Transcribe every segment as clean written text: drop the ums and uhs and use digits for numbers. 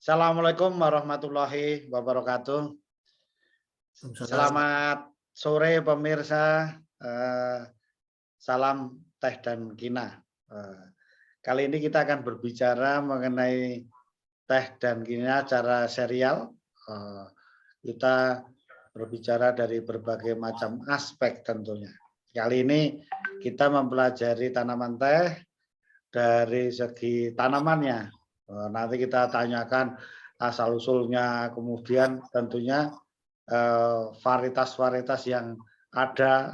Assalamualaikum warahmatullahi wabarakatuh. Waalaikumsalam. Selamat sore pemirsa. Salam teh dan kina. Kali ini kita akan berbicara mengenai teh dan kina secara serial. Kita berbicara dari berbagai macam aspek tentunya. Kali ini kita mempelajari tanaman teh dari segi tanamannya. Nanti kita tanyakan asal-usulnya, kemudian tentunya varietas-varietas yang ada,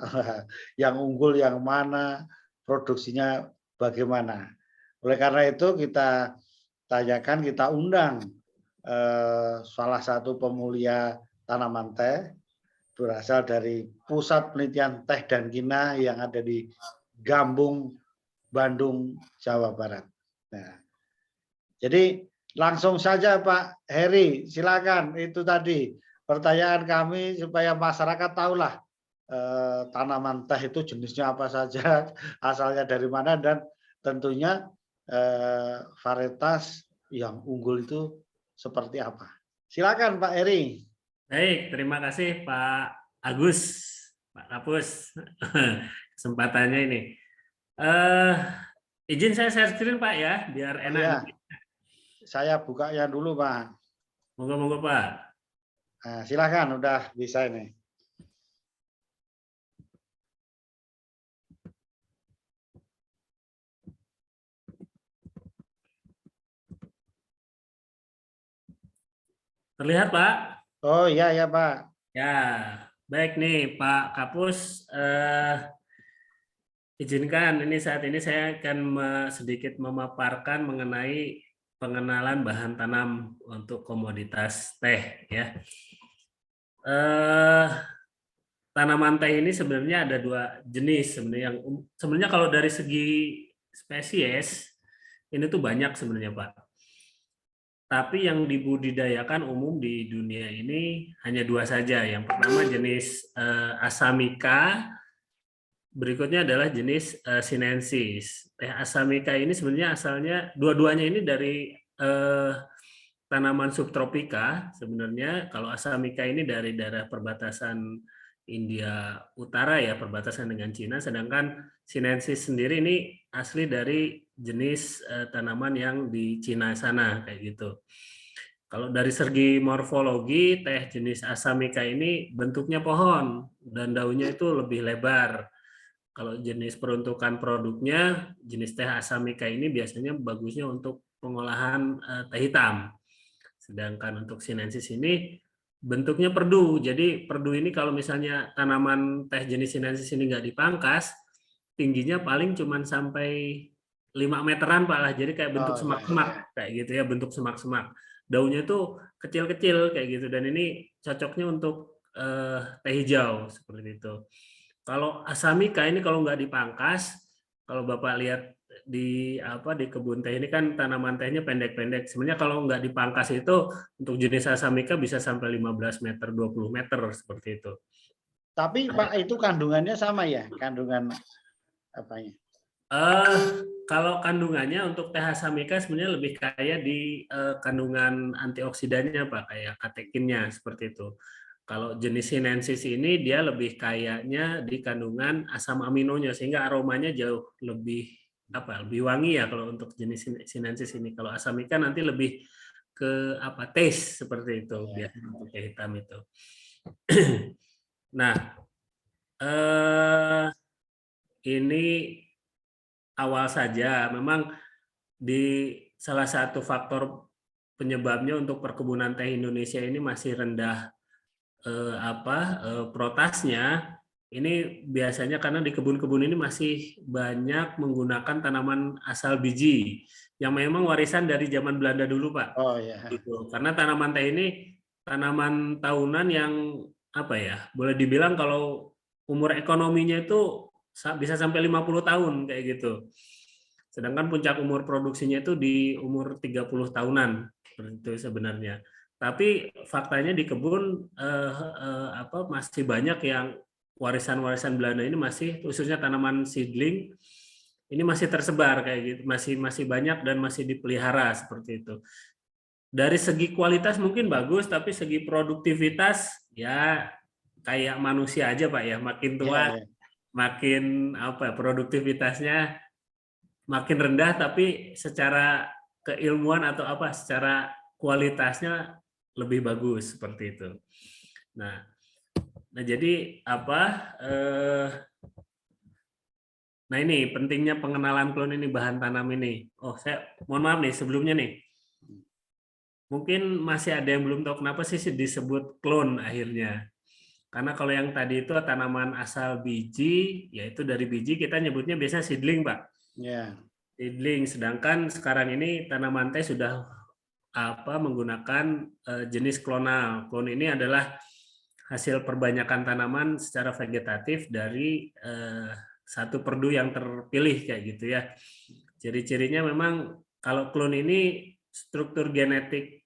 yang unggul yang mana, produksinya bagaimana. Oleh karena itu kita tanyakan, kita undang salah satu pemulia tanaman teh, berasal dari Pusat Penelitian Teh dan Kina yang ada di Gambung, Bandung, Jawa Barat. Nah, jadi langsung saja Pak Heri, silakan. Itu tadi pertanyaan kami supaya masyarakat tahulah tanaman teh itu jenisnya apa saja, asalnya dari mana, dan tentunya varietas yang unggul itu seperti apa. Silakan Pak Heri. Baik, terima kasih Pak Agus, Pak Kapus, kesempatannya ini. Izin saya share screen Pak ya, biar Oh enak. ya, saya bukanya dulu Pak. Moga-moga Pak. Nah, silakan, udah bisa ini. Terlihat Pak? Oh iya ya Pak. Ya, baik nih Pak Kapus. Izinkan ini saat ini saya akan sedikit memaparkan mengenai pengenalan bahan tanam untuk komoditas teh ya. Tanaman teh ini sebenarnya ada dua jenis sebenarnya, yang sebenarnya kalau dari segi spesies ini tuh banyak sebenarnya Pak. Tapi yang dibudidayakan umum di dunia ini hanya dua saja. Yang pertama jenis Asamica, berikutnya adalah jenis Sinensis. Teh Asamica ini sebenarnya asalnya dua-duanya ini dari tanaman subtropika sebenarnya. Kalau Asamica ini dari daerah perbatasan India Utara ya, perbatasan dengan Cina, sedangkan Sinensis sendiri ini asli dari jenis tanaman yang di Cina sana kayak gitu. Kalau dari segi morfologi, teh jenis Asamica ini bentuknya pohon dan daunnya itu lebih lebar. Kalau jenis peruntukan produknya, jenis teh Asamica ini biasanya bagusnya untuk pengolahan teh hitam. Sedangkan untuk sinensis ini bentuknya perdu. Jadi perdu ini kalau misalnya tanaman teh jenis sinensis ini nggak dipangkas, tingginya paling cuma sampai 5 meteran Pak lah. Jadi kayak bentuk Oh iya, iya. semak-semak kayak gitu ya, bentuk semak-semak. Daunnya itu kecil-kecil kayak gitu, dan ini cocoknya untuk teh hijau seperti itu. Kalau Asamica ini kalau nggak dipangkas, kalau Bapak lihat di kebun teh ini kan tanaman tehnya pendek-pendek. Sebenarnya kalau nggak dipangkas itu untuk jenis Asamica bisa sampai 15 meter, 20 meter seperti itu. Tapi Pak itu kandungannya sama ya, kandungan apanya? Kalau kandungannya untuk teh Asamica sebenarnya lebih kaya di kandungan antioksidannya Pak, kayak katekinnya seperti itu. Kalau jenis sinensis ini dia lebih kayaknya di kandungan asam aminonya, sehingga aromanya jauh lebih lebih wangi ya kalau untuk jenis sinensis ini. Kalau Asamica nanti lebih ke taste seperti itu biasanya untuk teh hitam itu. Nah, ini awal saja. Memang di salah satu faktor penyebabnya untuk perkebunan teh Indonesia ini masih rendah protasnya. Ini biasanya karena di kebun-kebun ini masih banyak menggunakan tanaman asal biji yang memang warisan dari zaman Belanda dulu, Pak. Oh ya. Gitu. Karena tanaman teh ini tanaman tahunan yang boleh dibilang kalau umur ekonominya itu bisa sampai 50 tahun kayak gitu. Sedangkan puncak umur produksinya itu di umur 30 tahunan seperti itu sebenarnya. Tapi faktanya di kebun masih banyak yang warisan-warisan Belanda ini masih, khususnya tanaman seedling ini masih tersebar kayak gitu, masih banyak dan masih dipelihara seperti itu. dari segi kualitas mungkin bagus, tapi segi produktivitas ya kayak manusia aja Pak ya, makin Ya, tua ya. makin apa produktivitasnya makin rendah, tapi secara keilmuan atau apa secara kualitasnya lebih bagus seperti itu. Nah, jadi apa? Nah ini pentingnya pengenalan klon ini bahan tanam ini. Oh saya mohon maaf nih sebelumnya nih. Mungkin masih ada yang belum tahu kenapa sih disebut klon akhirnya. Karena kalau yang tadi itu tanaman asal biji, yaitu dari biji kita nyebutnya biasa seedling, Pak. Ya. Seedling. Sedangkan sekarang ini tanaman teh sudah menggunakan jenis klonal. Klon ini adalah hasil perbanyakan tanaman secara vegetatif dari satu perdu yang terpilih kayak gitu ya. Ciri-cirinya memang kalau klon ini struktur genetik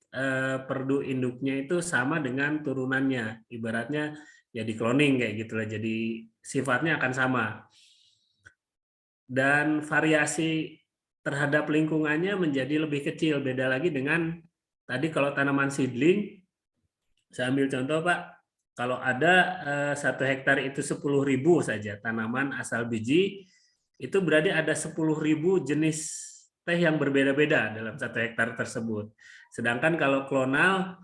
perdu induknya itu sama dengan turunannya. Ibaratnya ya di cloning kayak gitulah. Jadi sifatnya akan sama. Dan variasi terhadap lingkungannya menjadi lebih kecil. Beda lagi dengan tadi kalau tanaman seedling, saya ambil contoh Pak, kalau ada 1 hektar itu 10.000 saja tanaman asal biji, itu berarti ada 10.000 jenis teh yang berbeda-beda dalam 1 hektar tersebut. Sedangkan kalau klonal,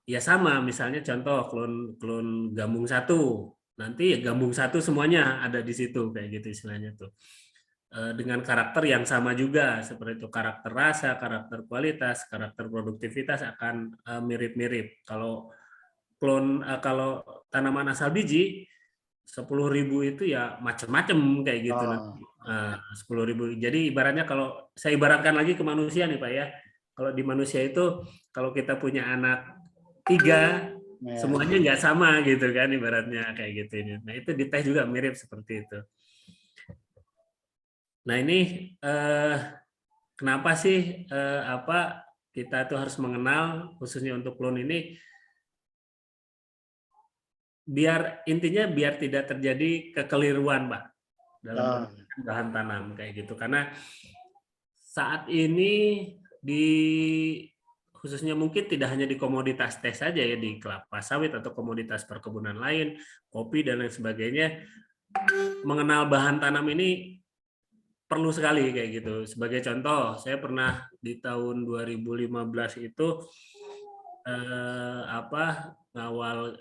ya sama, misalnya contoh klon gambung 1, nanti ya gambung 1 semuanya ada di situ, kayak gitu istilahnya tuh. Dengan karakter yang sama juga, seperti itu karakter rasa, karakter kualitas, karakter produktivitas akan mirip-mirip. Kalau kalau tanaman asal biji 10.000 itu ya macam-macam kayak gitu nanti. Oh, oke. 10.000. Jadi ibaratnya kalau saya ibaratkan lagi ke manusia nih Pak ya. Kalau di manusia itu kalau kita punya anak 3 Ya. semuanya nggak sama gitu kan ibaratnya kayak gitu ini. Nah itu di teh juga mirip seperti itu. Nah ini kenapa sih kita tuh harus mengenal khususnya untuk klon ini biar tidak terjadi kekeliruan, Pak, dalam Oh, pemilihan bahan tanam kayak gitu. Karena saat ini di khususnya mungkin tidak hanya di komoditas teh saja ya, di kelapa sawit atau komoditas perkebunan lain, kopi dan lain sebagainya, mengenal bahan tanam ini perlu sekali kayak gitu. Sebagai contoh, saya pernah di tahun 2015 itu ngawal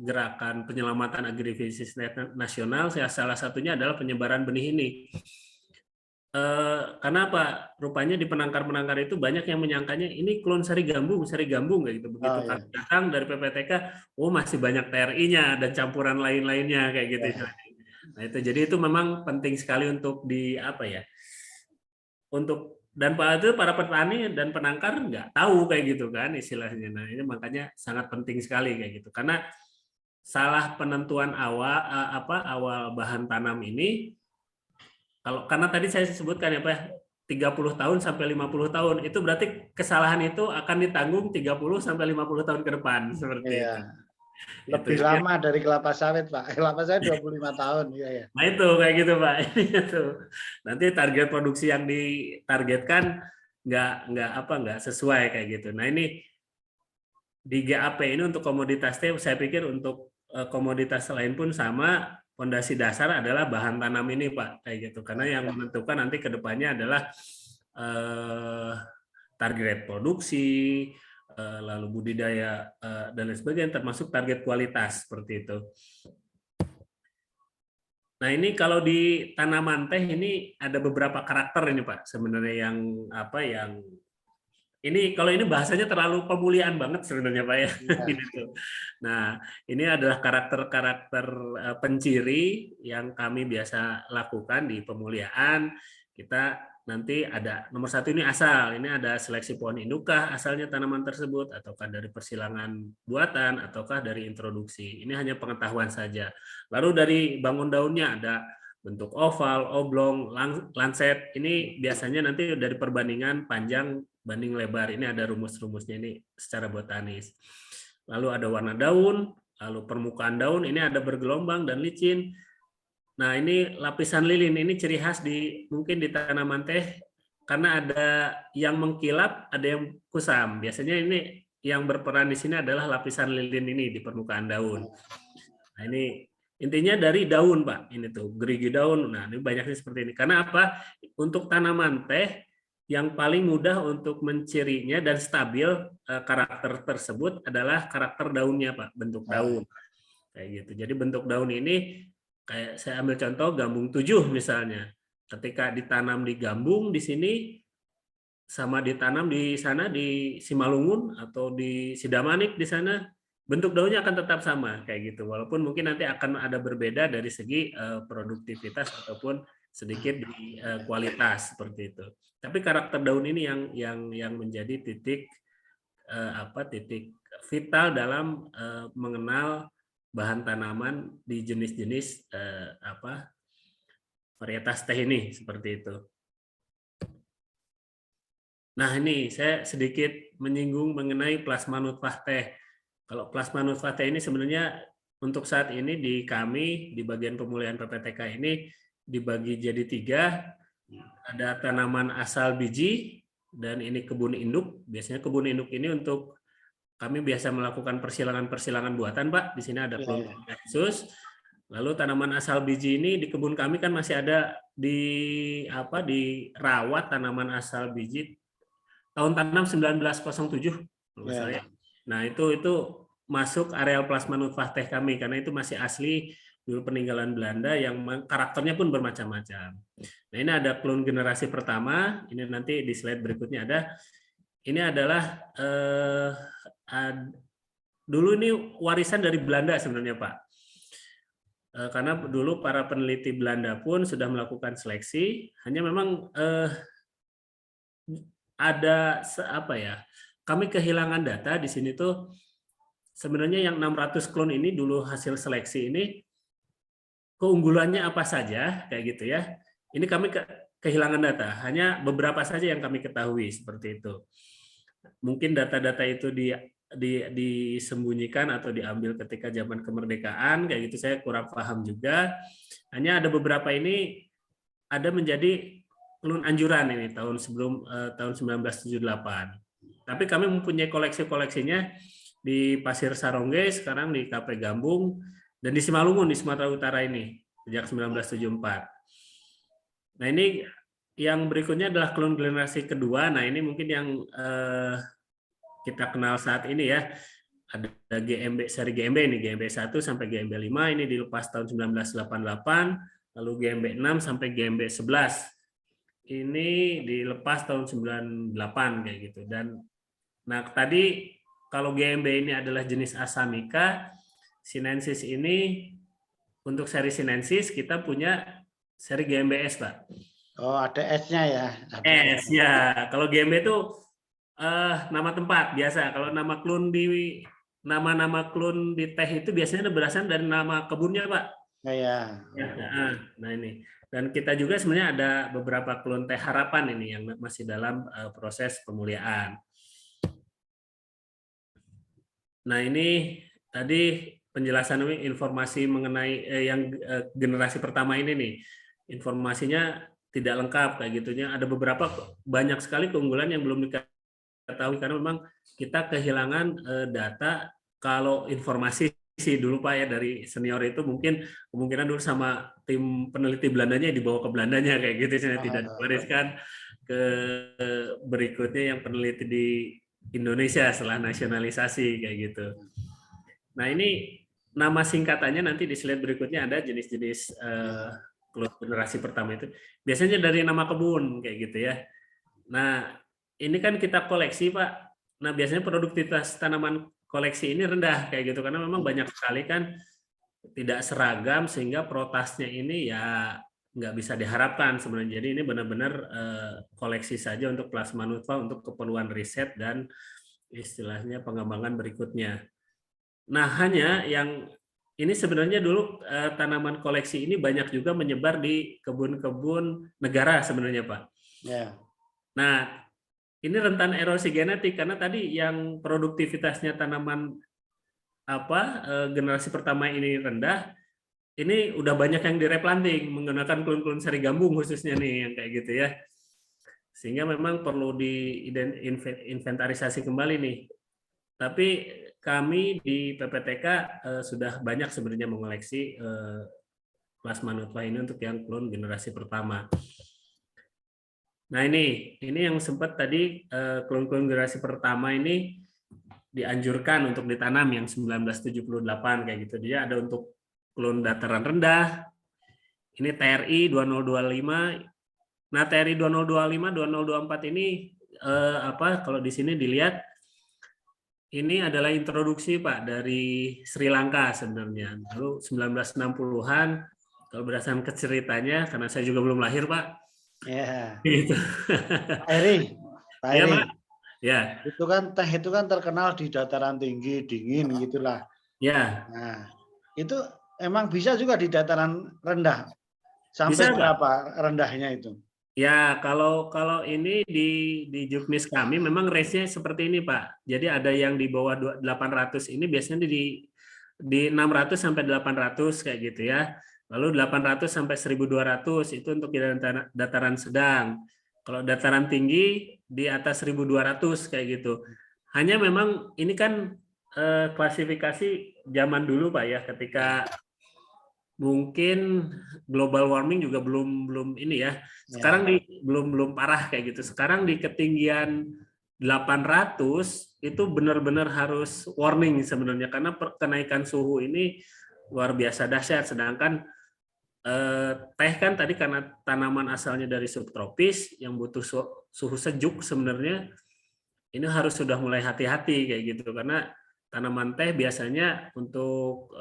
gerakan penyelamatan agribisnis nasional. Salah satunya adalah penyebaran benih ini. Karena apa? Rupanya di penangkar-penangkar itu banyak yang menyangkanya ini klon sari gambung kayak gitu. Begitu oh ya. kami datang dari PPTK, oh masih banyak TRI-nya dan campuran lain-lainnya kayak gitu. Ya. Nah itu jadi itu memang penting sekali untuk di apa ya? Untuk dan para petani dan penangkar nggak tahu kayak gitu kan istilahnya. Nah ini makanya sangat penting sekali kayak gitu karena salah penentuan awal bahan tanam ini karena tadi saya sebutkan ya Pak 30 tahun sampai 50 tahun itu berarti kesalahan itu akan ditanggung 30 sampai 50 tahun ke depan seperti Iya. itu. Itu Lebih jadi lama dari kelapa sawit, Pak. Kelapa sawit 25 tahun, iya ya. nah itu kayak gitu Pak. Itu. Nanti target produksi yang ditargetkan nggak sesuai kayak gitu. Nah ini di GAP ini untuk komoditas teh saya pikir untuk komoditas lain pun sama fondasi dasar adalah bahan tanam ini Pak kayak gitu. Karena yang Oke. menentukan nanti ke depannya adalah target produksi, lalu budidaya dan lain sebagainya termasuk target kualitas seperti itu. Nah ini kalau di tanaman teh ini ada beberapa karakter ini Pak sebenarnya yang ini kalau ini bahasanya terlalu pemuliaan banget sebenarnya Pak ya. Iya. Gitu. Nah ini adalah karakter-karakter penciri yang kami biasa lakukan di pemuliaan. Kita nanti ada nomor 1 ini asal, ini ada seleksi pohon indukah asalnya tanaman tersebut, ataukah dari persilangan buatan, ataukah dari introduksi. Ini hanya pengetahuan saja. Lalu dari bangun daunnya ada bentuk oval, oblong, lancet. Ini biasanya nanti dari perbandingan panjang banding lebar. Ini ada rumus-rumusnya ini secara botanis. Lalu ada warna daun, lalu permukaan daun, ini ada bergelombang dan licin. Nah, ini lapisan lilin, ini ciri khas mungkin di tanaman teh karena ada yang mengkilap, ada yang kusam. Biasanya ini yang berperan di sini adalah lapisan lilin ini di permukaan daun. Nah, ini intinya dari daun, Pak. Ini tuh gerigi daun. Nah, ini banyaknya seperti ini. Karena apa? Untuk tanaman teh yang paling mudah untuk mencirinya dan stabil karakter tersebut adalah karakter daunnya, Pak. Bentuk daun. Kayak gitu. Jadi bentuk daun ini kayak saya ambil contoh gambung 7 misalnya. Ketika ditanam di gambung di sini sama ditanam di sana di Simalungun atau di Sidamanik di sana, bentuk daunnya akan tetap sama kayak gitu. Walaupun mungkin nanti akan ada berbeda dari segi produktivitas ataupun sedikit di kualitas seperti itu. Tapi karakter daun ini yang menjadi titik titik vital dalam mengenal bahan tanaman di jenis-jenis varietas teh ini seperti itu. Nah, ini saya sedikit menyinggung mengenai plasma nutfah teh. Kalau plasma nutfah teh ini sebenarnya untuk saat ini di kami di bagian pemulihan PPTK ini dibagi jadi 3. Ada tanaman asal biji dan ini kebun induk. Biasanya kebun induk ini untuk kami biasa melakukan persilangan-persilangan buatan, Pak. Di sini ada klon khusus. Lalu tanaman asal biji ini di kebun kami kan masih ada dirawat tanaman asal biji tahun tanam 1907 misalnya. Nah, itu masuk areal plasma nutfah teh kami karena itu masih asli dulu peninggalan Belanda yang karakternya pun bermacam-macam. Nah, ini ada klon generasi pertama, ini nanti di slide berikutnya ada. Ini adalah dulu ini warisan dari Belanda sebenarnya, Pak. Karena dulu para peneliti Belanda pun sudah melakukan seleksi, hanya memang ada kami kehilangan data di sini tuh sebenarnya yang 600 klon ini dulu hasil seleksi ini keunggulannya apa saja kayak gitu ya. Ini kami kehilangan data, hanya beberapa saja yang kami ketahui seperti itu. Mungkin data-data itu disembunyikan atau diambil ketika zaman kemerdekaan kayak gitu, saya kurang paham juga. Hanya ada beberapa ini ada menjadi klon anjuran ini tahun 1978. Tapi kami mempunyai koleksi-koleksinya di Pasir Sarongge, sekarang di KP Gambung, dan di Simalungun di Sumatera Utara ini sejak 1974. Nah, ini yang berikutnya adalah klon generasi kedua. Nah, ini mungkin yang kita kenal saat ini ya. Ada GMB seri GMB ini, GMB 1 sampai GMB 5 ini dilepas tahun 1988, lalu GMB 6 sampai GMB 11. Ini dilepas tahun 98 kayak gitu. Dan nah tadi kalau GMB ini adalah jenis Asamika, sinensis ini untuk seri sinensis kita punya seri GMBS, Pak. Oh, ada S-nya ya. S ya. Kalau GMB itu nama tempat biasa. Kalau nama klon nama-nama klon di teh itu biasanya berasal dari nama kebunnya, Pak. Ya. Nah, ini. Dan kita juga sebenarnya ada beberapa klon teh harapan ini yang masih dalam proses pemuliaan. Nah, ini tadi penjelasan informasi mengenai yang generasi pertama ini nih. Informasinya tidak lengkap kayak gitunya. Ada beberapa banyak sekali keunggulan yang belum diketahui karena memang kita kehilangan data. Kalau informasi sih dulu Pak ya dari senior itu mungkin kemungkinan dulu sama tim peneliti Belandanya dibawa ke Belandanya kayak gitu, saya tidak diwariskan ke berikutnya yang peneliti di Indonesia setelah nasionalisasi kayak gitu. Nah, ini nama singkatannya nanti di slide berikutnya ada jenis-jenis klon generasi pertama itu biasanya dari nama kebun kayak gitu ya. Nah, ini kan kita koleksi Pak. Nah, biasanya produktivitas tanaman koleksi ini rendah kayak gitu karena memang banyak sekali kan tidak seragam sehingga protasnya ini ya nggak bisa diharapkan sebenarnya. Jadi ini benar-benar koleksi saja untuk plasma nutfah untuk keperluan riset dan istilahnya pengembangan berikutnya. Nah, hanya yang ini sebenarnya dulu tanaman koleksi ini banyak juga menyebar di kebun-kebun negara sebenarnya Pak. Ya. Nah, ini rentan erosi genetik karena tadi yang produktivitasnya tanaman generasi pertama ini rendah, ini udah banyak yang direplanting menggunakan klon-klon seri gambung khususnya nih yang kayak gitu ya. Sehingga memang perlu diinventarisasi kembali nih. Tapi kami di PPTK sudah banyak sebenarnya mengoleksi plasma nutfah ini untuk yang klon generasi pertama. Nah ini yang sempat tadi klon-klon generasi pertama ini dianjurkan untuk ditanam yang 1978 kayak gitu. Dia ada untuk klon dataran rendah. Ini TRI 2025. Nah, TRI 2025, 2024 ini kalau di sini dilihat ini adalah introduksi Pak dari Sri Lanka sebenarnya. Lalu 1960-an kalau berdasarkan ceritanya karena saya juga belum lahir Pak. Ya. Gitu. Pak Heri, Pak Ya, Heri. Pak. Ya. Teh itu kan terkenal di dataran tinggi, dingin gitulah. Ya. Nah, itu emang bisa juga di dataran rendah. Sampai Bisa, berapa rendahnya itu? Ya, kalau ini di juknis kami memang range-nya seperti ini, Pak. Jadi ada yang di bawah 800 ini biasanya di 600 sampai 800 kayak gitu ya. Lalu 800 sampai 1200 itu untuk dataran sedang. Kalau dataran tinggi di atas 1200 kayak gitu. Hanya memang ini kan klasifikasi zaman dulu, Pak ya, ketika mungkin global warming juga belum ini ya. Sekarang belum parah kayak gitu. Sekarang di ketinggian 800 itu benar-benar harus warning sebenarnya karena kenaikan suhu ini luar biasa dahsyat. Sedangkan teh kan tadi karena tanaman asalnya dari subtropis yang butuh suhu sejuk sebenarnya ini harus sudah mulai hati-hati kayak gitu karena tanaman teh biasanya untuk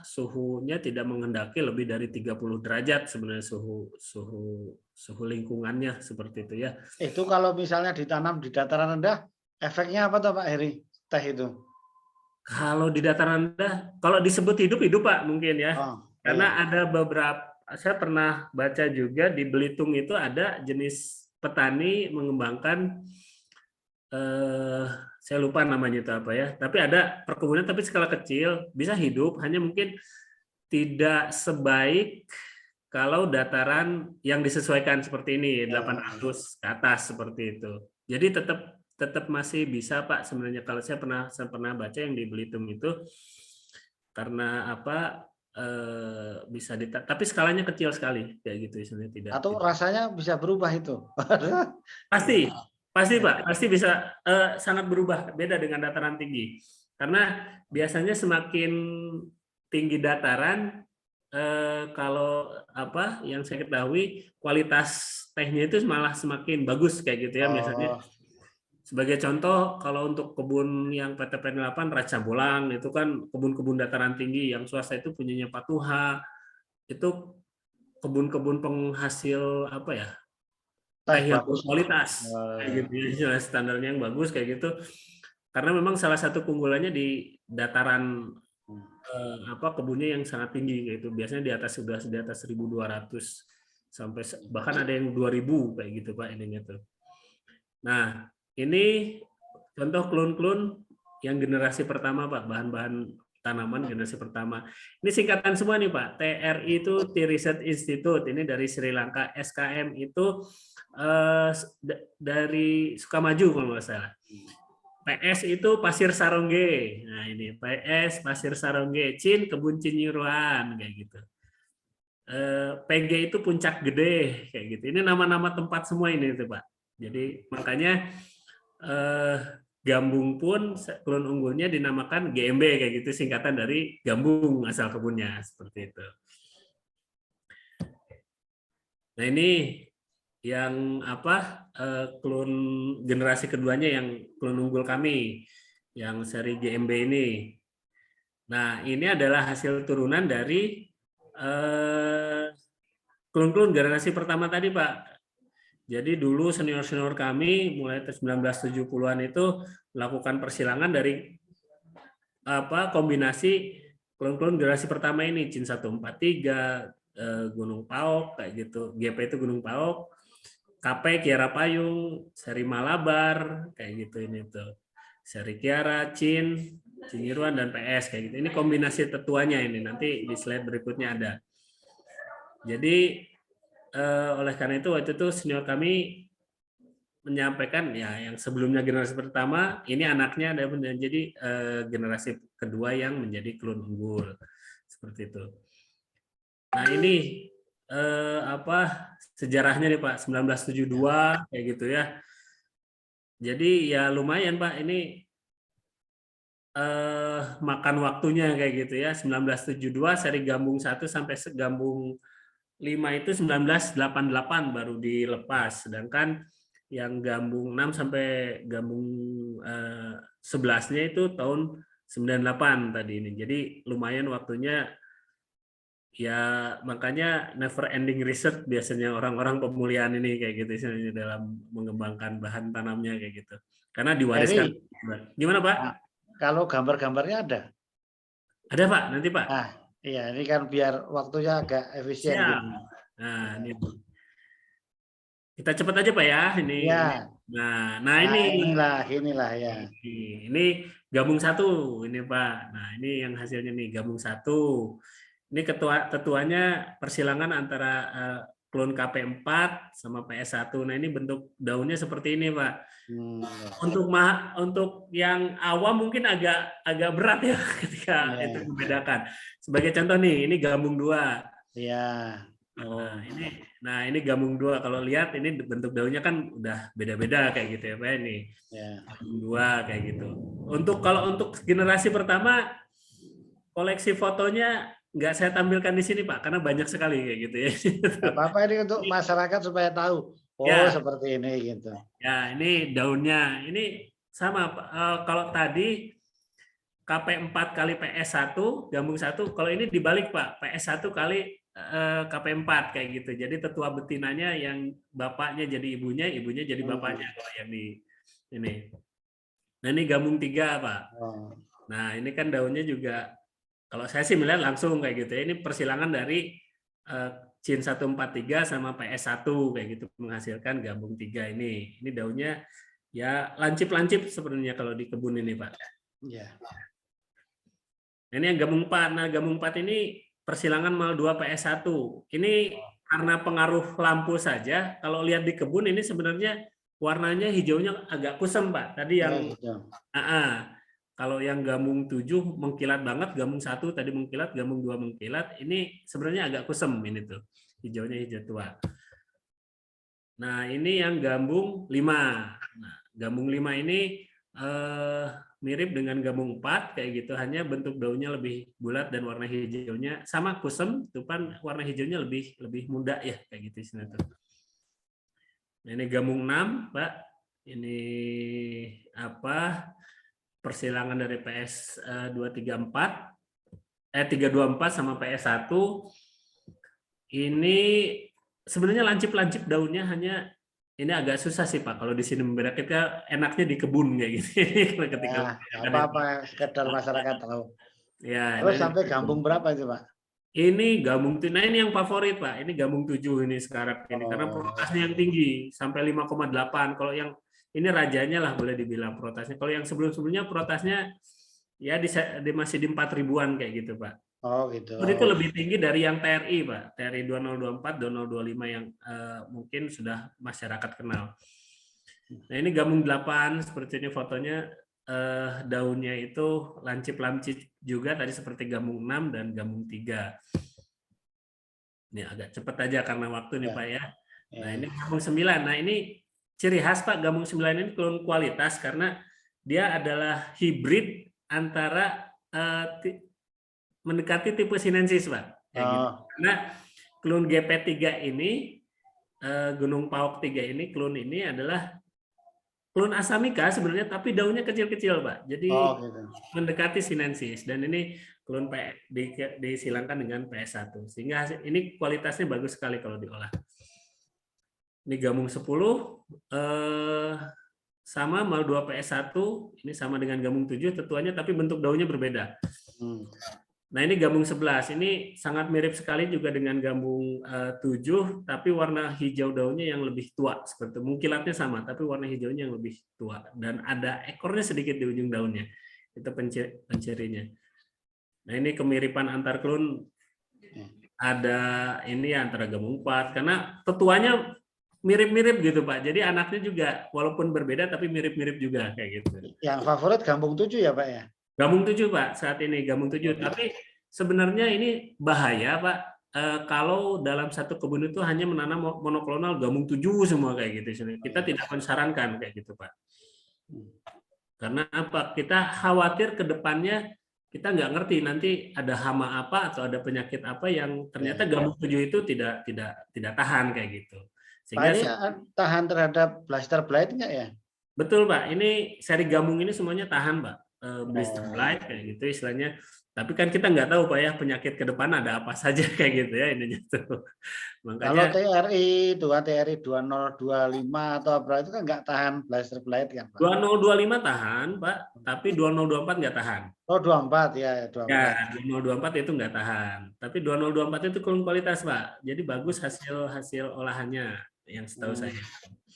suhunya tidak menghendaki lebih dari 30 derajat sebenarnya suhu lingkungannya seperti itu ya. Itu kalau misalnya ditanam di dataran rendah, efeknya apa tuh Pak Heri? Teh itu? Kalau di dataran rendah, kalau disebut hidup Pak mungkin ya. Karena ada beberapa, saya pernah baca juga di Belitung itu ada jenis petani mengembangkan saya lupa namanya itu apa ya, tapi ada perkebunan tapi skala kecil, bisa hidup, hanya mungkin tidak sebaik kalau dataran yang disesuaikan seperti ini 800 ke atas seperti itu. Jadi tetap masih bisa Pak sebenarnya. Kalau saya pernah baca yang di Belitung itu karena bisa tapi skalanya kecil sekali kayak gitu sebenarnya tidak. Atau rasanya bisa berubah itu? Pasti Pak, pasti bisa sangat berubah, beda dengan dataran tinggi. Karena biasanya semakin tinggi dataran, kalau yang saya ketahui kualitas tehnya itu malah semakin bagus kayak gitu ya. Misalnya sebagai contoh, kalau untuk kebun yang PTPN 8 Raca Bolang itu kan kebun-kebun dataran tinggi yang swasta itu punyanya Patuha, itu kebun-kebun penghasil teh yang berkualitas kayak gitu ya, standarnya yang bagus kayak gitu karena memang salah satu keunggulannya di dataran kebunnya yang sangat tinggi yaitu biasanya sudah di atas 1.200 sampai bahkan ada yang 2.000 kayak gitu Pak ininya tuh. Nah ini contoh klon-klon yang generasi pertama Pak, bahan-bahan tanaman generasi pertama. Ini singkatan semua nih Pak. TRI itu Tea Research Institute, ini dari Sri Lanka. SKM itu dari Sukamaju kalau nggak salah. PS itu Pasir Sarongge. Nah ini PS Pasir Sarongge. Cin Kebun Cinyiruan kayak gitu. PG itu Puncak Gede kayak gitu. Ini nama-nama tempat semua ini tuh Pak. Jadi makanya Gambung pun klon unggulnya dinamakan GMB kayak gitu, singkatan dari Gambung asal kebunnya seperti itu. Nah ini yang klon generasi keduanya yang klon unggul kami yang seri GMB ini. Nah ini adalah hasil turunan dari klon-klon generasi pertama tadi Pak. Jadi dulu senior-senior kami mulai 1970-an itu melakukan persilangan dari kombinasi klon-klon generasi pertama ini Cin 143, Gunung Paok kayak gitu. GP itu Gunung Paok, KP Kiara Payung, seri Malabar kayak gitu ini tuh. Seri Kiara, Cinyiruan dan PS kayak gitu. Ini kombinasi tetuanya ini nanti di slide berikutnya ada. Jadi oleh karena itu waktu itu senior kami menyampaikan ya yang sebelumnya generasi pertama, ini anaknya ada menjadi generasi kedua yang menjadi klon unggul seperti itu. Nah ini apa sejarahnya nih Pak 1972 kayak gitu ya. Jadi ya lumayan Pak ini makan waktunya kayak gitu ya 1972 seri gambung 1 sampai gambung 5 itu 1988 baru dilepas, sedangkan yang gambung 6 sampai gambung 11-nya itu tahun 98 tadi ini. Jadi lumayan waktunya ya, makanya never ending research biasanya orang-orang pemulihan ini kayak gitu istilahnya dalam mengembangkan bahan tanamnya kayak gitu. Karena diwariskan. Heri, Gimana Pak? nah, kalau gambar-gambarnya ada? Ada Pak, nanti Pak. Nah, iya ini kan biar waktunya agak efisien Siap. gitu. Nah, ini kita cepat aja Pak ya ini. Ya. Nah ini inilah ya. ini gabung 1 ini Pak. Nah ini yang hasilnya nih gabung 1. Ini ketuanya persilangan antara klon KP4 sama PS1. Nah ini bentuk daunnya seperti ini Pak. Untuk yang awam mungkin agak berat ya ketika itu membedakan. Sebagai contoh nih, ini gambung 2. Iya. Nah ini gambung 2. Kalau lihat ini bentuk daunnya kan udah beda-beda kayak gitu ya Pak ini. Gambung 2 kayak gitu. Kalau untuk generasi pertama koleksi fotonya nggak saya tampilkan di sini Pak karena banyak sekali kayak gitu ya. Apa-apa ini untuk masyarakat supaya tahu. Oh ya, seperti ini gitu. Ya ini daunnya. Ini sama kalau tadi KP4 kali PS1 gambung 1, kalau ini dibalik Pak, PS1 kali KP4 kayak gitu. Jadi tetua betinanya yang bapaknya jadi ibunya, ibunya jadi bapaknya kalau yang di ini. Nah ini gambung 3 Pak. Nah ini kan daunnya juga kalau saya sih melihat langsung kayak gitu ya. Ini persilangan dari Cin 143 sama PS1 kayak gitu menghasilkan gambung 3 ini. Ini daunnya ya lancip-lancip sebenarnya kalau di kebun ini Pak. Iya. Ini yang gambung 4. Nah, gambung 4 ini persilangan mal 2 PS1. Ini karena pengaruh lampu saja. Kalau lihat di kebun ini sebenarnya warnanya hijaunya agak kusam, Pak. Tadi yang kalau yang gambung 7 mengkilat banget, gambung 1 tadi mengkilat, gambung 2 mengkilat. Ini sebenarnya agak kusam ini tuh. Hijaunya hijau tua. Nah, ini yang gambung 5. Nah, gambung 5 ini mirip dengan gambung 4 kayak gitu, hanya bentuk daunnya lebih bulat dan warna hijaunya sama kusem, tupan warna hijaunya lebih muda ya kayak gitu sini tuh. Nah, ini gambung 6, Pak. Ini apa? Persilangan dari PS 324 sama PS1. Ini sebenarnya lancip-lancip daunnya, hanya ini agak susah sih Pak kalau di sini membedakan. Kita enaknya di kebun kayak gitu. Ketika apa-apa sekedar masyarakat tahu. Ya. Terus sampai gambung berapa itu Pak? Ini gambung 7. Nah ini yang favorit Pak. Ini gambung 7 ini sekarang ini karena protasnya yang tinggi sampai 5,8. Kalau yang ini rajanya lah boleh dibilang protasnya. Kalau yang sebelum-sebelumnya protasnya ya masih di 4 ribuan kayak gitu Pak. Oh gitu. Itu lebih tinggi dari yang TRI Pak, TRI 2024, 2025 yang mungkin sudah masyarakat kenal. Nah ini gambung 8 seperti ini fotonya, daunnya itu lancip-lancip juga tadi seperti gambung 6 dan gambung 3. Ini agak cepat aja karena waktu nih Pak ya. Nah ini gambung 9. Nah ini ciri khas Pak, gambung 9 ini klon kualitas karena dia adalah hibrid antara mendekati tipe sinensis Pak. Gitu. Karena klon GP3 ini, Gunung Paok 3 ini, klon ini adalah klon Asamika sebenarnya, tapi daunnya kecil-kecil Pak. Jadi gitu. Mendekati sinensis. Dan ini klon disilangkan dengan PS1. Sehingga ini kualitasnya bagus sekali kalau diolah. Ini gambung 10, sama mal 2 PS1, ini sama dengan gambung 7 tetuanya, tapi bentuk daunnya berbeda. Nah ini gambung 11, ini sangat mirip sekali juga dengan gambung 7, tapi warna hijau daunnya yang lebih tua, seperti mengkilatnya sama, tapi warna hijaunya yang lebih tua, dan ada ekornya sedikit di ujung daunnya, itu pencirinya. Nah ini kemiripan antar klon, ada ini antara gambung 4, karena tetuanya mirip-mirip gitu Pak. Jadi anaknya juga walaupun berbeda tapi mirip-mirip juga kayak gitu. Yang favorit Gambung 7 ya Pak ya? Gabung 7 Pak, saat ini Gabung 7. Tapi sebenarnya ini bahaya Pak, kalau dalam satu kebun itu hanya menanam monoklonal Gabung 7 semua kayak gitu. Kita tidak mensarankan kayak gitu Pak. Karena apa? Kita khawatir ke depannya kita nggak ngerti nanti ada hama apa atau ada penyakit apa yang ternyata Gabung 7 itu tidak tahan kayak gitu. Pak Sehingga ini tahan terhadap blister blight nggak ya? betul Pak, ini seri Gabung ini semuanya tahan Pak. Blister blight kayak gitu istilahnya. Tapi kan kita nggak tahu Pak ya penyakit ke depan ada apa saja kayak gitu ya ininya tuh. Kalau Makanya TRI 2025 atau apa itu kan nggak tahan blister blight kan Pak? 2025 tahan Pak, tapi 2024 nggak tahan. Oh 24 ya, Ya, 24. 2024 itu nggak tahan. Tapi 2024 itu kurang kualitas Pak. Jadi bagus hasil olahannya yang setahu saya.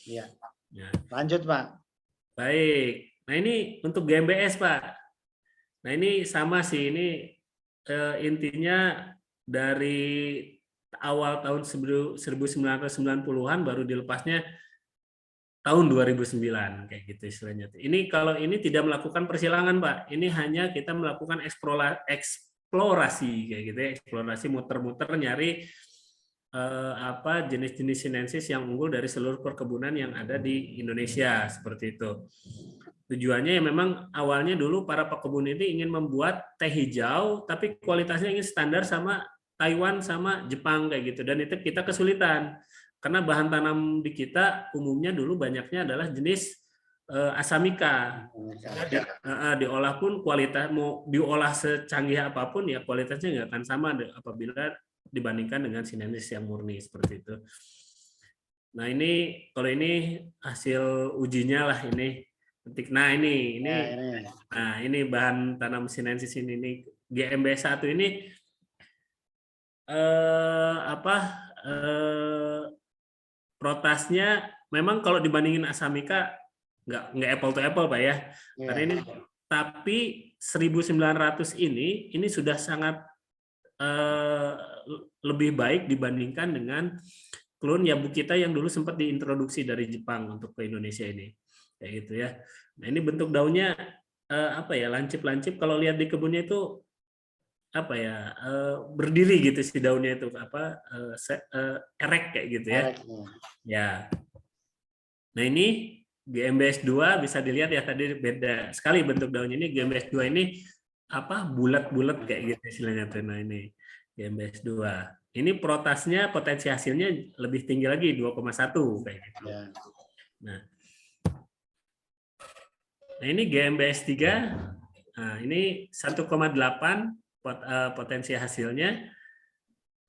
Iya. Ya. Lanjut Pak. Baik. Nah ini untuk GMBS Pak. Nah ini sama sih, ini intinya dari awal tahun 1990-an baru dilepasnya tahun 2009 kayak gitu istilahnya. Ini kalau ini tidak melakukan persilangan Pak, ini hanya kita melakukan eksplorasi kayak gitu ya, eksplorasi muter-muter nyari apa jenis-jenis sinensis yang unggul dari seluruh perkebunan yang ada di Indonesia seperti itu. Tujuannya ya memang awalnya dulu para pekebun ini ingin membuat teh hijau tapi kualitasnya ingin standar sama Taiwan sama Jepang kayak gitu, dan itu kita kesulitan karena bahan tanam di kita umumnya dulu banyaknya adalah jenis Asamika. Diolah pun kualitas mau diolah secanggih apapun ya kualitasnya nggak akan sama apabila dibandingkan dengan sinensis yang murni seperti itu. Nah ini kalau ini hasil ujinya lah ini. Nah ini bahan tanam sinensis ini GMB1 ini protasnya memang kalau dibandingin Asamika nggak apple to apple Pak ya. Karena ini tapi 1900 ini sudah sangat lebih baik dibandingkan dengan klon Yabukita yang dulu sempat diintroduksi dari Jepang untuk ke Indonesia ini kayak gitu ya. Nah ini bentuk daunnya apa ya, lancip-lancip, kalau lihat di kebunnya itu apa ya, berdiri gitu si daunnya itu apa erek kayak gitu ya. Ya. Nah ini GMBS 2 bisa dilihat ya, tadi beda sekali bentuk daunnya. Ini GMBS 2 ini apa bulat-bulat kayak gitu istilahnya tuh. Nah ini GMBS 2. Ini protasnya potensi hasilnya lebih tinggi lagi 2,1 kayak gitu. Nah ini GMBS 3. Nah, ini 1,8 potensi hasilnya.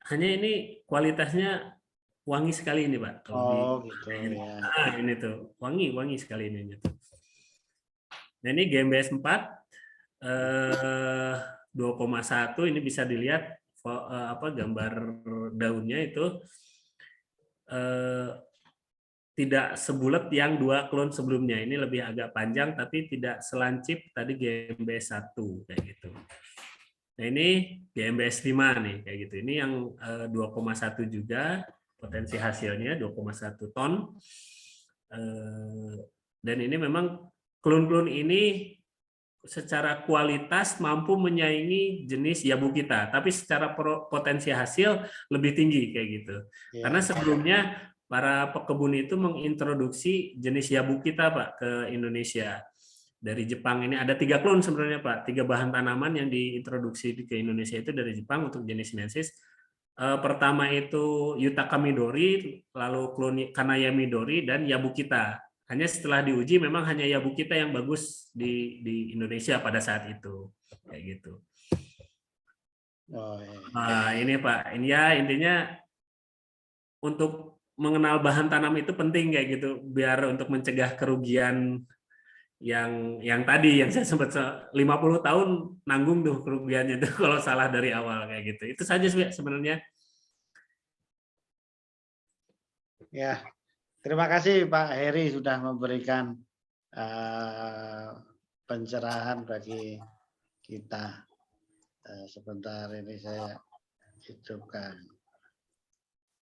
Hanya ini kualitasnya wangi sekali ini Pak. Gitu ya. Ini tuh wangi sekali ini. Nah ini GMBS 4 2,1, ini bisa dilihat apa gambar daunnya itu tidak sebulat yang dua klon sebelumnya. Ini lebih agak panjang tapi tidak selancip tadi GMBS 1 kayak gitu. Nah ini GMBS 5 nih kayak gitu. Ini yang 2,1 juga potensi hasilnya 2,1 ton. Dan ini memang klon-klon ini secara kualitas mampu menyaingi jenis Yabukita, tapi secara potensi hasil lebih tinggi kayak gitu. Karena sebelumnya para pekebun itu mengintroduksi jenis Yabukita Pak ke Indonesia. Dari Jepang ini ada 3 klon sebenarnya Pak, 3 bahan tanaman yang diintroduksi ke Indonesia itu dari Jepang untuk jenis sinensis. Pertama itu Yutaka Midori, lalu klon Kanaya Midori, dan Yabukita. Hanya setelah diuji memang hanya Yabukita yang bagus di Indonesia pada saat itu kayak gitu. Nah, ini Pak, ini ya intinya untuk mengenal bahan tanam itu penting kayak gitu, biar untuk mencegah kerugian yang tadi yang saya sempat 50 tahun nanggung tuh kerugiannya tuh kalau salah dari awal kayak gitu. Itu saja sebenarnya. Ya, terima kasih Pak Heri sudah memberikan pencerahan bagi kita. Sebentar ini saya hidupkan.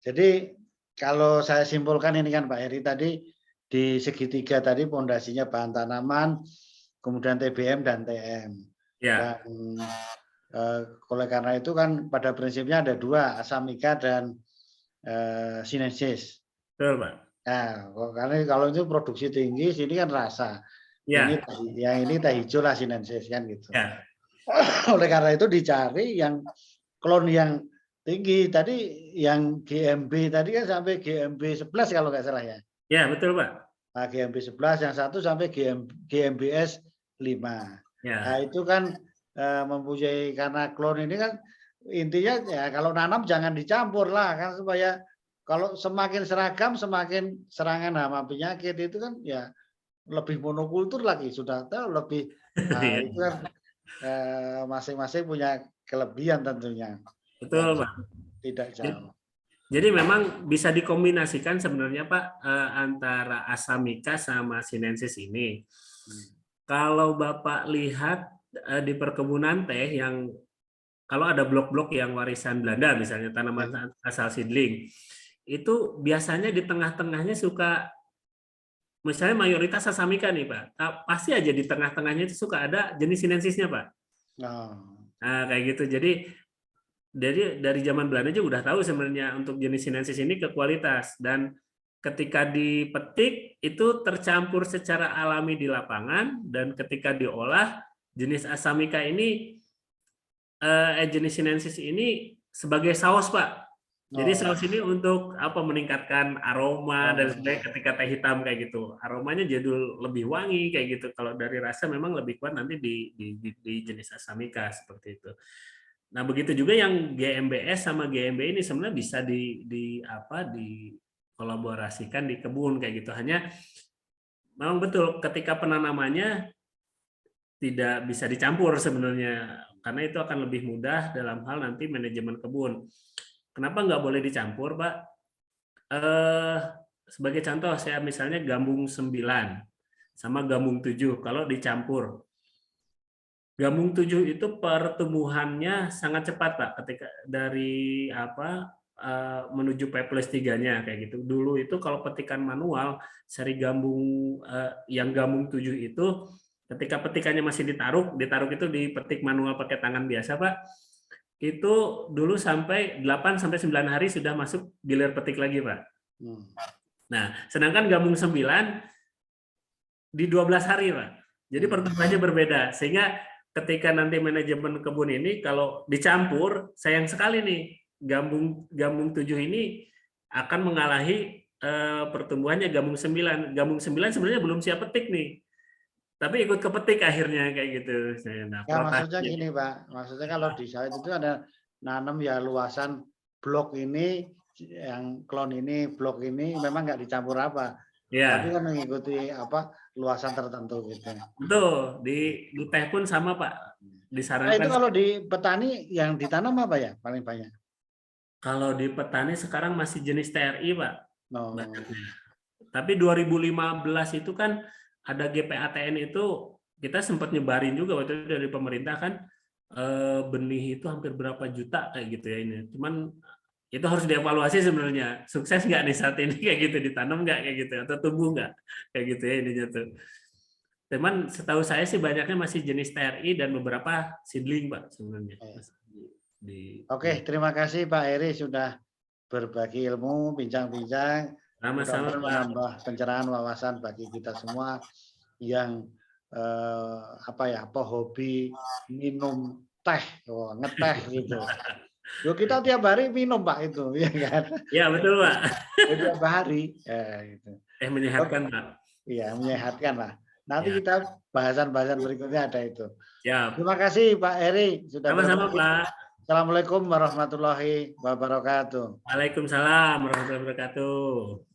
Jadi kalau saya simpulkan ini kan Pak Heri tadi di segitiga tadi pondasinya bahan tanaman, kemudian TBM dan TM. Ya, Dan oleh karena itu kan pada prinsipnya ada dua, asamika dan sinensis. betul Pak. Nah, karena kalau itu produksi tinggi, sini kan rasa. Ini Ya, yang ini teh hijau lah sinensis kan gitu. ya, Oleh karena itu dicari yang klon yang tinggi. Tadi yang GMB tadi kan sampai GMB 11 kalau nggak salah ya. ya betul Pak. Nah, GMB 11 yang satu sampai GMBS 5. Nah, Ya, itu kan mempunyai karena klon ini kan intinya ya kalau nanam jangan dicampur lah kan supaya kalau semakin seragam semakin serangan hama penyakit itu kan ya lebih monokultur lagi sudah tahu lebih ya, itu kan masing-masing punya kelebihan tentunya betul dan Pak. tidak jauh. Jadi memang bisa dikombinasikan sebenarnya Pak, antara Asamika sama Sinensis ini. Kalau Bapak lihat di perkebunan teh yang kalau ada blok-blok yang warisan Belanda misalnya tanaman asal seedling, itu biasanya di tengah-tengahnya suka misalnya mayoritas Asamika nih Pak. Pasti aja di tengah-tengahnya itu suka ada jenis Sinensisnya Pak. Oh. Nah, kayak gitu. Jadi dari zaman Belanda juga udah tahu sebenarnya untuk jenis sinensis ini ke kualitas dan ketika dipetik itu tercampur secara alami di lapangan dan ketika diolah jenis asamika ini jenis sinensis ini sebagai saus Pak. Jadi Oh. saus ini untuk apa meningkatkan aroma dan sebagainya ketika teh hitam kayak gitu. Aromanya jadi lebih wangi kayak gitu. Kalau dari rasa memang lebih kuat nanti di jenis asamika seperti itu. Nah, begitu juga yang GMBS sama GMB ini sebenarnya bisa dikolaborasikan di kebun kayak gitu. Hanya memang betul ketika penanamannya tidak bisa dicampur sebenarnya karena itu akan lebih mudah dalam hal nanti manajemen kebun. Kenapa nggak boleh dicampur, Pak? Sebagai contoh saya misalnya gambung 9 sama gambung 7 kalau dicampur. Gambung 7 itu pertumbuhannya sangat cepat, Pak, ketika dari menuju P plus 3-nya kayak gitu. Dulu itu kalau petikan manual, seri gambung yang gambung 7 itu ketika petikannya masih ditaruh itu dipetik manual pakai tangan biasa, Pak. Itu dulu sampai 8 sampai 9 hari sudah masuk gilir petik lagi, Pak. Nah, sedangkan gambung 9 di 12 hari, Pak. Jadi pertumbuhannya berbeda sehingga ketika nanti manajemen kebun ini kalau dicampur sayang sekali nih gambung 7 ini akan mengalahi pertumbuhannya gambung 9. Gambung 9 sebenarnya belum siap petik nih. Tapi ikut kepetik akhirnya kayak gitu. Nah, ya maksudnya gini Pak, maksudnya kalau di sawit itu ada nanam ya luasan blok ini yang klon ini blok ini memang nggak dicampur apa. Ya. Tapi kan mengikuti luasan tertentu gitu. Betul, di teh pun sama Pak. Nah, itu Disarankan kalau di petani yang ditanam apa ya paling banyak? kalau di petani sekarang masih jenis TRI, Pak. No. Tapi 2015 itu kan ada GPATN itu kita sempat nyebarin juga waktu itu dari pemerintah kan benih itu hampir berapa juta kayak gitu ya ini. Cuman itu harus dievaluasi sebenarnya. Sukses nggak nih saat ini kayak gitu ditanam nggak kayak gitu atau tumbuh nggak kayak gitu ya ininya tuh. Teman setahu saya sih banyaknya masih jenis TRI dan beberapa seedling Pak sebenarnya. Oke, terima kasih Pak Heri sudah berbagi ilmu, bincang-bincang. Sama-sama Mudah-mudahan Pak. menambah pencerahan wawasan bagi kita semua yang hobi minum teh, ngeteh gitu. Yo kita tiap hari minum Pak itu, ya kan? Ya betul Pak. Tiap hari, ya, gitu. Menyehatkan Pak. Iya, menyehatkan lah. Nanti Ya. kita bahasan-bahasan berikutnya ada itu. Siap. Terima kasih Pak Heri sudah Sama-sama berbagi. Pak. Assalamualaikum warahmatullahi wabarakatuh. Waalaikumsalam warahmatullahi wabarakatuh.